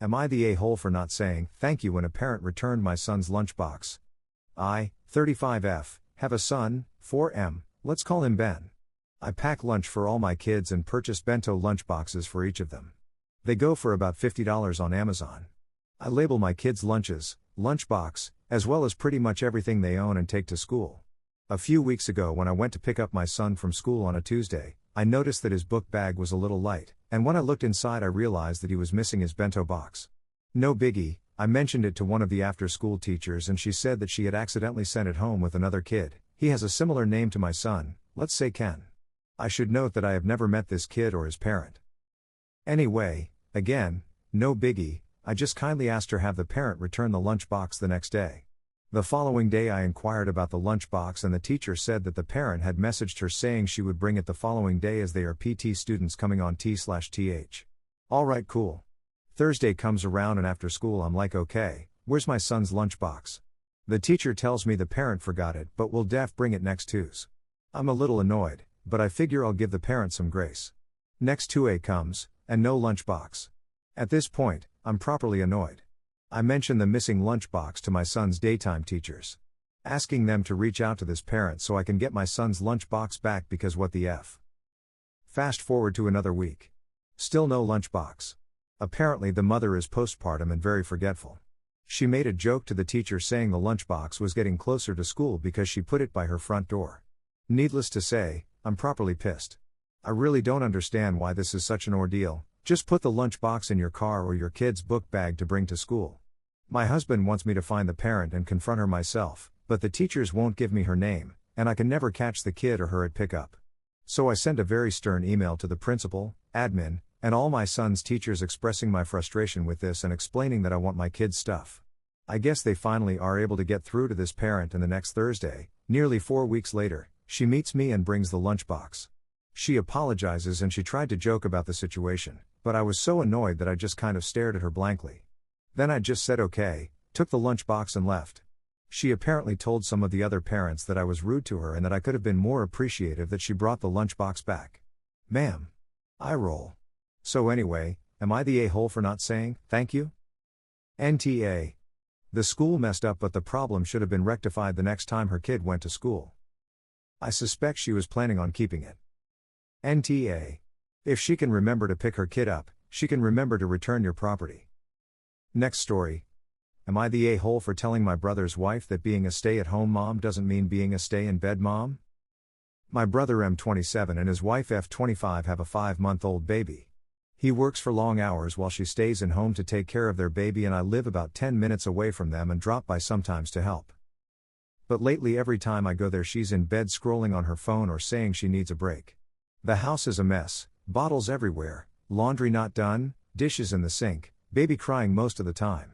Am I the a-hole for not saying thank you when a parent returned my son's lunchbox? I, 35F, have a son, 4M, let's call him Ben. I pack lunch for all my kids and purchased Bento lunchboxes for each of them. They go for about $50 on Amazon. I label my kids' lunches, lunchbox, as well as pretty much everything they own and take to school. A few weeks ago when I went to pick up my son from school on a Tuesday, I noticed that his book bag was a little light, and when I looked inside I realized that he was missing his bento box. No biggie, I mentioned it to one of the after-school teachers and she said that she had accidentally sent it home with another kid. He has a similar name to my son, let's say Ken. I should note that I have never met this kid or his parent. Anyway, again, no biggie, I just kindly asked her have the parent return the lunchbox the next day. The following day I inquired about the lunchbox and the teacher said that the parent had messaged her saying she would bring it the following day as they are PT students coming on T/TH. Alright, cool. Thursday comes around and after school I'm like, okay, where's my son's lunchbox? The teacher tells me the parent forgot it but will bring it next Tuesday. I'm a little annoyed, but I figure I'll give the parent some grace. Next Tuesday comes, and no lunchbox. At this point, I'm properly annoyed. I mention the missing lunchbox to my son's daytime teachers, asking them to reach out to this parent so I can get my son's lunchbox back because what the F. Fast forward to another week. Still no lunchbox. Apparently the mother is postpartum and very forgetful. She made a joke to the teacher saying the lunchbox was getting closer to school because she put it by her front door. Needless to say, I'm properly pissed. I really don't understand why this is such an ordeal. Just put the lunchbox in your car or your kid's book bag to bring to school. My husband wants me to find the parent and confront her myself, but the teachers won't give me her name, and I can never catch the kid or her at pickup. So I sent a very stern email to the principal, admin, and all my son's teachers expressing my frustration with this and explaining that I want my kid's stuff. I guess they finally are able to get through to this parent, and the next Thursday, nearly 4 weeks later, she meets me and brings the lunchbox. She apologizes and she tried to joke about the situation, but I was so annoyed that I just kind of stared at her blankly. Then I just said okay, took the lunchbox and left. She apparently told some of the other parents that I was rude to her and that I could have been more appreciative that she brought the lunchbox back. Ma'am. I roll. So anyway, am I the a-hole for not saying thank you? NTA. The school messed up but the problem should have been rectified the next time her kid went to school. I suspect she was planning on keeping it. NTA. If she can remember to pick her kid up, she can remember to return your property. Next story. Am I the a-hole for telling my brother's wife that being a stay-at-home mom doesn't mean being a stay-in-bed mom? My brother M27 and his wife F25 have a 5-month-old baby. He works for long hours while she stays in home to take care of their baby and I live about 10 minutes away from them and drop by sometimes to help. But lately every time I go there she's in bed scrolling on her phone or saying she needs a break. The house is a mess, bottles everywhere, laundry not done, dishes in the sink, baby crying most of the time.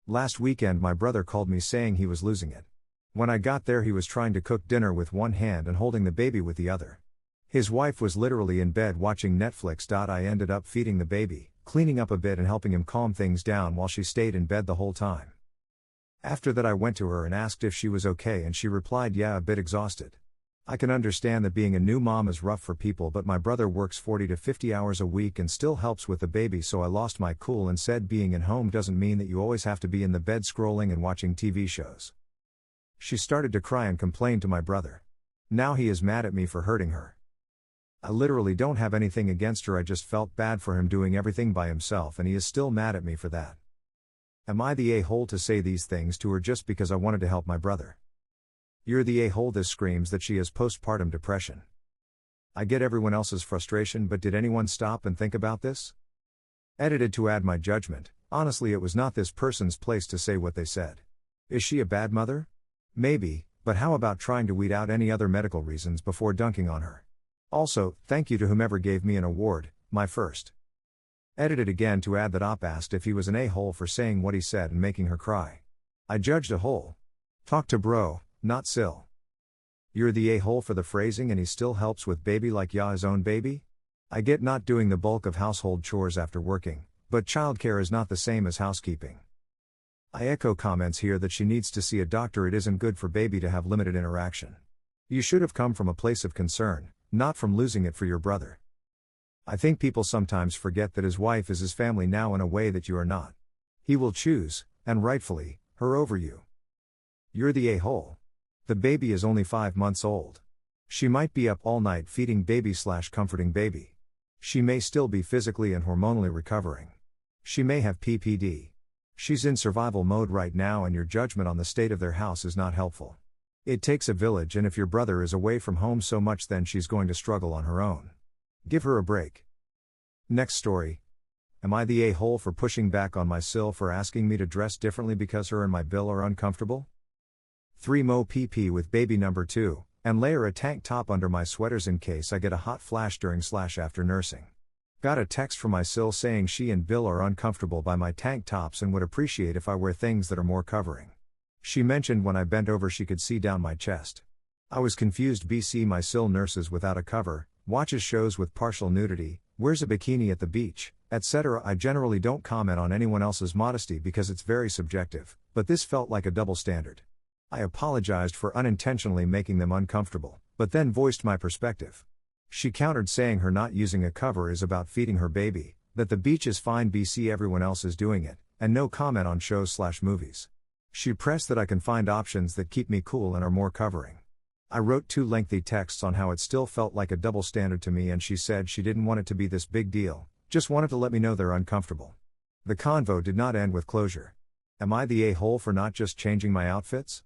Last weekend my brother called me saying he was losing it. When I got there he was trying to cook dinner with one hand and holding the baby with the other. His wife was literally in bed watching Netflix. I ended up feeding the baby, cleaning up a bit and helping him calm things down while she stayed in bed the whole time. After that I went to her and asked if she was okay and she replied yeah, a bit exhausted. I can understand that being a new mom is rough for people but my brother works 40 to 50 hours a week and still helps with the baby so I lost my cool and said being in home doesn't mean that you always have to be in the bed scrolling and watching TV shows. She started to cry and complained to my brother. Now he is mad at me for hurting her. I literally don't have anything against her, I just felt bad for him doing everything by himself and he is still mad at me for that. Am I the a-hole to say these things to her just because I wanted to help my brother? You're the a-hole. This screams that she has postpartum depression. I get everyone else's frustration but did anyone stop and think about this? Edited to add my judgment, honestly it was not this person's place to say what they said. Is she a bad mother? Maybe, but how about trying to weed out any other medical reasons before dunking on her? Also, thank you to whomever gave me an award, my first. Edited again to add that Op asked if he was an a-hole for saying what he said and making her cry. I judged a hole. Talk to bro, not Sil. You're the a-hole for the phrasing and he still helps with baby like ya his own baby? I get not doing the bulk of household chores after working, but childcare is not the same as housekeeping. I echo comments here that she needs to see a doctor. It isn't good for baby to have limited interaction. You should have come from a place of concern, not from losing it for your brother. I think people sometimes forget that his wife is his family now in a way that you are not. He will choose, and rightfully, her over you. You're the a-hole. The baby is only 5 months old. She might be up all night feeding baby/comforting baby. She may still be physically and hormonally recovering. She may have PPD. She's in survival mode right now, and your judgment on the state of their house is not helpful. It takes a village, and if your brother is away from home so much, then she's going to struggle on her own. Give her a break. Next story. Am I the a-hole for pushing back on my sil for asking me to dress differently because her and my bill are uncomfortable? 3 mo pp with baby number 2, and layer a tank top under my sweaters in case I get a hot flash during/after nursing. Got a text from my sil saying she and Bill are uncomfortable by my tank tops and would appreciate if I wear things that are more covering. She mentioned when I bent over she could see down my chest. I was confused. BC my sil nurses without a cover, watches shows with partial nudity, wears a bikini at the beach, etc. I generally don't comment on anyone else's modesty because it's very subjective, but this felt like a double standard. I apologized for unintentionally making them uncomfortable, but then voiced my perspective. She countered saying her not using a cover is about feeding her baby, that the beach is fine BC everyone else is doing it, and no comment on shows/movies. She pressed that I can find options that keep me cool and are more covering. I wrote 2 lengthy texts on how it still felt like a double standard to me, and she said she didn't want it to be this big deal, just wanted to let me know they're uncomfortable. The convo did not end with closure. Am I the a-hole for not just changing my outfits?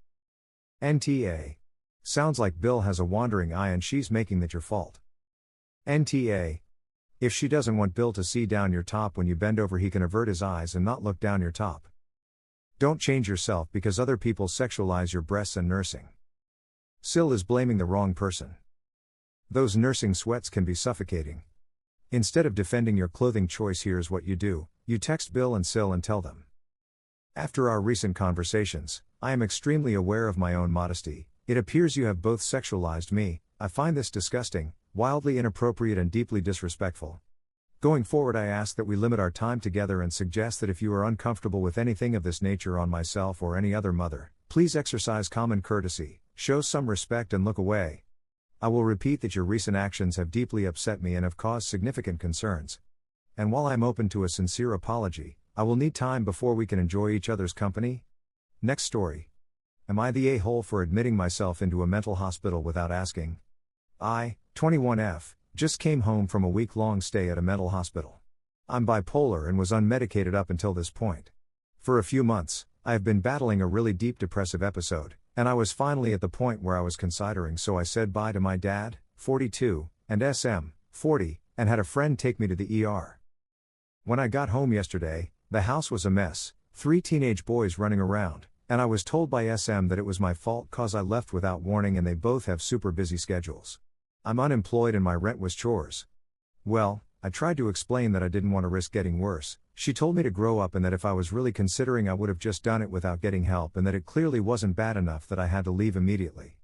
NTA. Sounds like Bill has a wandering eye and she's making that your fault. NTA. If she doesn't want Bill to see down your top when you bend over, he can avert his eyes and not look down your top. Don't change yourself because other people sexualize your breasts and nursing. Sil is blaming the wrong person. Those nursing sweats can be suffocating. Instead of defending your clothing choice, here's what you do: you text Bill and Sil and tell them. After our recent conversations, I am extremely aware of my own modesty. It appears you have both sexualized me. I find this disgusting, wildly inappropriate and deeply disrespectful. Going forward, I ask that we limit our time together and suggest that if you are uncomfortable with anything of this nature on myself or any other mother, please exercise common courtesy, show some respect and look away. I will repeat that your recent actions have deeply upset me and have caused significant concerns. And while I'm open to a sincere apology, I will need time before we can enjoy each other's company. Next story. Am I the a-hole for admitting myself into a mental hospital without asking? I, 21F, just came home from a week-long stay at a mental hospital. I'm bipolar and was unmedicated up until this point. For a few months, I have been battling a really deep depressive episode, and I was finally at the point where I was considering, so I said bye to my dad, 42, and SM, 40, and had a friend take me to the ER. When I got home yesterday, the house was a mess, 3 teenage boys running around, and I was told by SM that it was my fault cause I left without warning and they both have super busy schedules. I'm unemployed and my rent was chores. Well, I tried to explain that I didn't want to risk getting worse. She told me to grow up and that if I was really considering I would have just done it without getting help, and that it clearly wasn't bad enough that I had to leave immediately.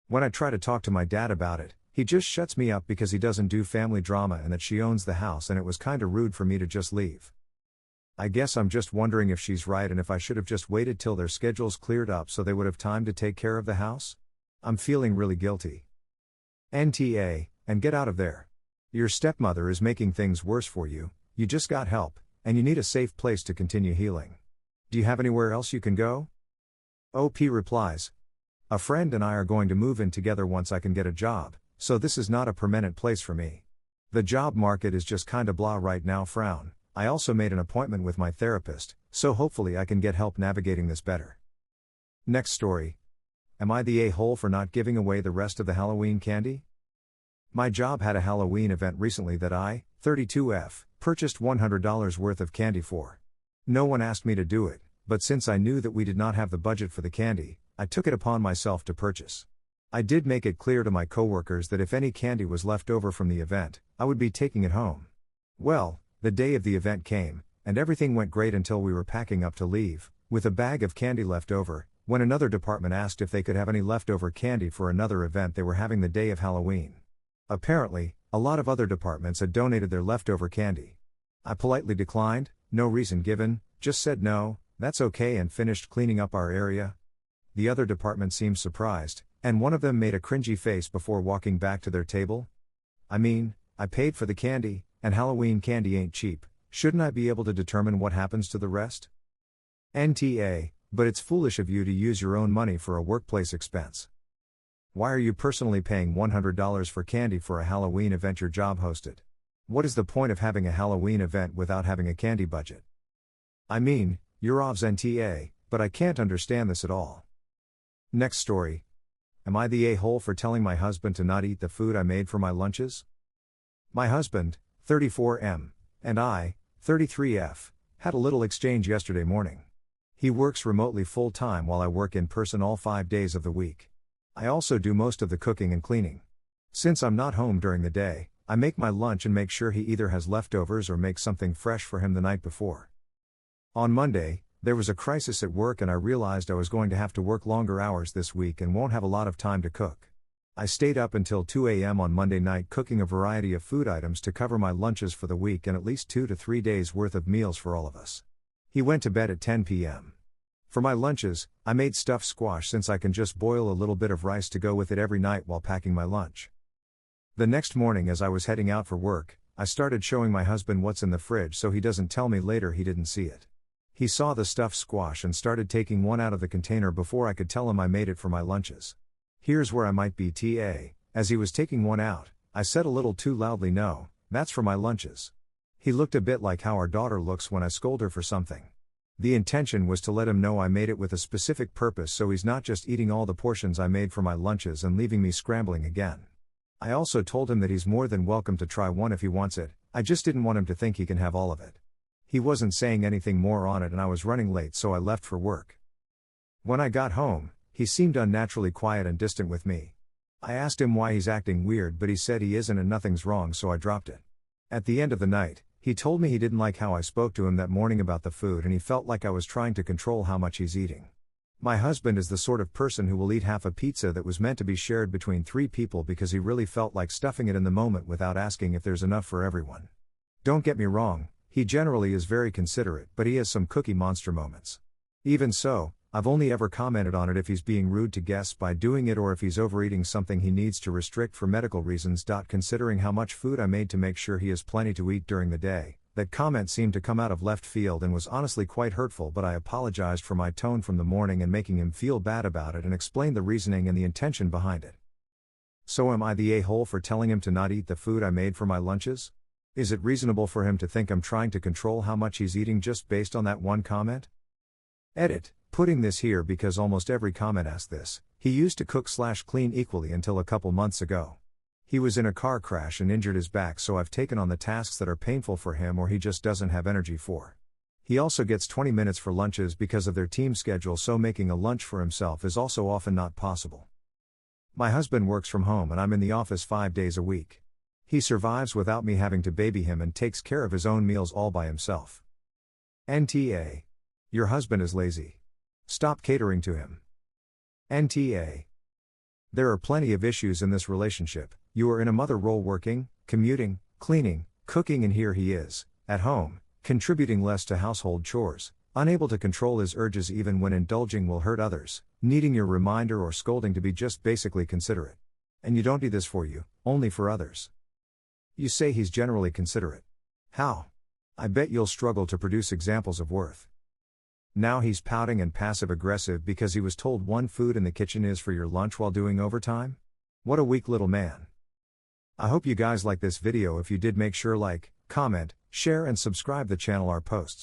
When I try to talk to my dad about it, he just shuts me up because he doesn't do family drama and that she owns the house and it was kinda rude for me to just leave. I guess I'm just wondering if she's right and if I should have just waited till their schedules cleared up so they would have time to take care of the house. I'm feeling really guilty. NTA, and get out of there. Your stepmother is making things worse for you, you just got help, and you need a safe place to continue healing. Do you have anywhere else you can go? OP replies. A friend and I are going to move in together once I can get a job, so this is not a permanent place for me. The job market is just kinda blah right now. Frown. I also made an appointment with my therapist, so hopefully I can get help navigating this better. Next story. Am I the a-hole for not giving away the rest of the Halloween candy? My job had a Halloween event recently that I, 32F, purchased $100 worth of candy for. No one asked me to do it, but since I knew that we did not have the budget for the candy, I took it upon myself to purchase. I did make it clear to my coworkers that if any candy was left over from the event, I would be taking it home. Well, the day of the event came, and everything went great until we were packing up to leave, with a bag of candy left over, when another department asked if they could have any leftover candy for another event they were having the day of Halloween. Apparently, a lot of other departments had donated their leftover candy. I politely declined, no reason given, just said no, that's okay, and finished cleaning up our area. The other department seemed surprised, and one of them made a cringy face before walking back to their table. I mean, I paid for the candy, and Halloween candy ain't cheap. Shouldn't I be able to determine what happens to the rest? NTA, but it's foolish of you to use your own money for a workplace expense. Why are you personally paying $100 for candy for a Halloween event your job hosted? What is the point of having a Halloween event without having a candy budget? I mean, you're OVS NTA, but I can't understand this at all. Next story. Am I the a-hole for telling my husband to not eat the food I made for my lunches? My husband, 34M, and I, 33F, had a little exchange yesterday morning. He works remotely full-time while I work in person all 5 days of the week. I also do most of the cooking and cleaning. Since I'm not home during the day, I make my lunch and make sure he either has leftovers or make something fresh for him the night before. On Monday, there was a crisis at work and I realized I was going to have to work longer hours this week and won't have a lot of time to cook. I stayed up until 2 a.m. on Monday night cooking a variety of food items to cover my lunches for the week and at least 2 to 3 days worth of meals for all of us. He went to bed at 10 p.m. For my lunches, I made stuffed squash since I can just boil a little bit of rice to go with it every night while packing my lunch. The next morning as I was heading out for work, I started showing my husband what's in the fridge so he doesn't tell me later he didn't see it. He saw the stuffed squash and started taking one out of the container before I could tell him I made it for my lunches. Here's where I might be TA, as he was taking one out, I said a little too loudly, "No, that's for my lunches." He looked a bit like how our daughter looks when I scold her for something. The intention was to let him know I made it with a specific purpose so he's not just eating all the portions I made for my lunches and leaving me scrambling again. I also told him that he's more than welcome to try one if he wants it, I just didn't want him to think he can have all of it. He wasn't saying anything more on it and I was running late so I left for work. When I got home, he seemed unnaturally quiet and distant with me. I asked him why he's acting weird but he said he isn't and nothing's wrong so I dropped it. At the end of the night, he told me he didn't like how I spoke to him that morning about the food and he felt like I was trying to control how much he's eating. My husband is the sort of person who will eat half a pizza that was meant to be shared between 3 people because he really felt like stuffing it in the moment without asking if there's enough for everyone. Don't get me wrong, he generally is very considerate but he has some cookie monster moments. Even so, I've only ever commented on it if he's being rude to guests by doing it or if he's overeating something he needs to restrict for medical reasons. Considering how much food I made to make sure he has plenty to eat during the day, that comment seemed to come out of left field and was honestly quite hurtful, but I apologized for my tone from the morning and making him feel bad about it and explained the reasoning and the intention behind it. So am I the a-hole for telling him to not eat the food I made for my lunches? Is it reasonable for him to think I'm trying to control how much he's eating just based on that one comment? Edit. Putting this here because almost every comment asks this. He used to cook/clean equally until a couple months ago. He was in a car crash and injured his back, so I've taken on the tasks that are painful for him or he just doesn't have energy for. He also gets 20 minutes for lunches because of their team schedule, so making a lunch for himself is also often not possible. My husband works from home and I'm in the office 5 days a week. He survives without me having to baby him and takes care of his own meals all by himself. NTA. Your husband is lazy. Stop catering to him. NTA. There are plenty of issues in this relationship. You are in a mother role working, commuting, cleaning, cooking, and here he is, at home, contributing less to household chores, unable to control his urges even when indulging will hurt others, needing your reminder or scolding to be just basically considerate. And you don't do this for you, only for others. You say he's generally considerate. How? I bet you'll struggle to produce examples of worth. Now he's pouting and passive-aggressive because he was told one food in the kitchen is for your lunch while doing overtime? What a weak little man. I hope you guys like this video. If you did, make sure like, comment, share and subscribe the channel. Our posts